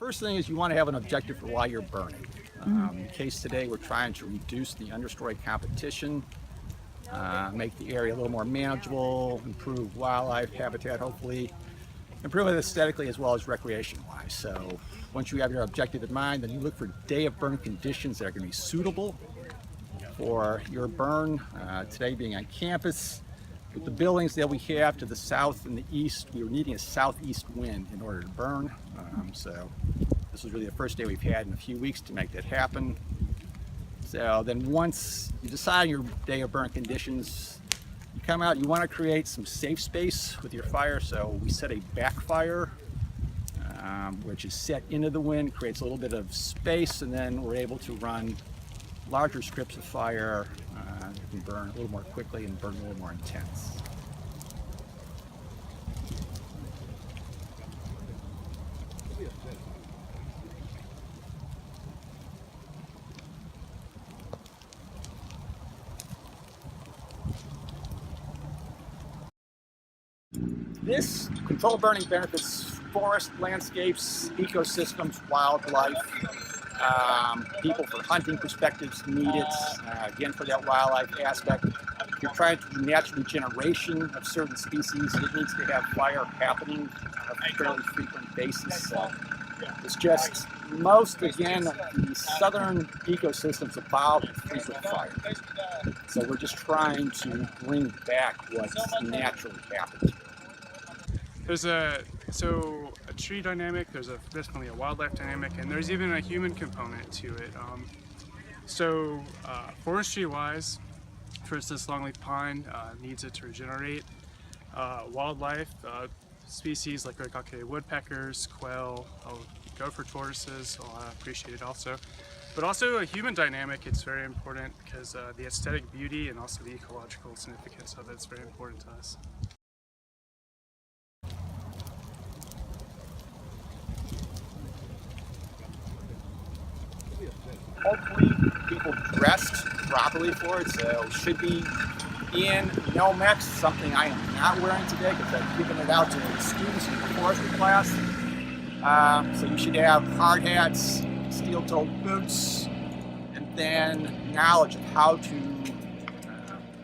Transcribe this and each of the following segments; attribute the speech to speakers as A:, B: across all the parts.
A: First thing is you want to have an objective for why you're burning. In the case today, we're trying to reduce the understory competition, make the area a little more manageable, improve wildlife habitat, hopefully, improve it aesthetically as well as recreation-wise. So once you have your objective in mind, then you look for day of burn conditions that are going to be suitable for your burn. Today being on campus, with the buildings that we have to the south and the east, we were needing a southeast wind in order to burn. So this was really the first day we've had in a few weeks to make that happen. So then once you decide your day of burn conditions, you come out, you want to create some safe space with your fire. So we set a backfire, which is set into the wind, creates a little bit of space, and then we're able to run larger strips of fire that can burn a little more quickly and burn a little more intense. This controlled burning benefits forest, landscapes, ecosystems, wildlife. People for hunting perspectives need it, again for that wildlife aspect. If you're trying to do natural regeneration of certain species, it needs to have fire happening on a fairly frequent basis. So it's just most, again, the southern ecosystems evolved with frequent fire. So we're just trying to bring back what's naturally happened.
B: There's a tree dynamic, there's definitely a wildlife dynamic, and there's even a human component to it. Forestry wise, for instance, longleaf pine needs it to regenerate. Wildlife, species like red-cockaded woodpeckers, quail, gopher tortoises, appreciate it also. But also a human dynamic, it's very important because the aesthetic beauty and also the ecological significance of it is very important to us.
A: Hopefully people dressed properly for it, so should be in Nomex, something I am not wearing today because I've given it out to the students in the forestry class. So you should have hard hats, steel-toed boots, and then knowledge of how to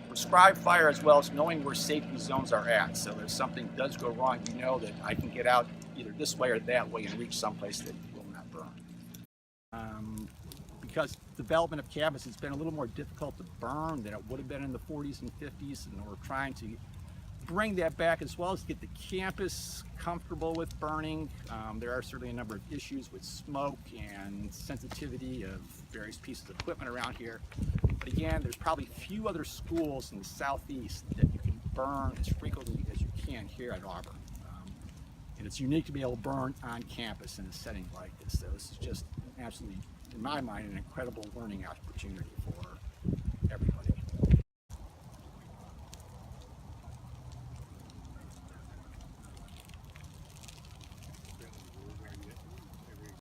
A: prescribe fire as well as knowing where safety zones are at. So if something does go wrong, you know that I can get out either this way or that way and reach someplace that will not burn. Because development of campus has been a little more difficult to burn than it would have been in the 40s and 50s, and we're trying to bring that back as well as get the campus comfortable with burning. There are certainly a number of issues with smoke and sensitivity of various pieces of equipment around here. But again, there's probably few other schools in the southeast that you can burn as frequently as you can here at Auburn. And it's unique to be able to burn on campus in a setting like this. So this is just absolutely, in my mind, an incredible learning opportunity for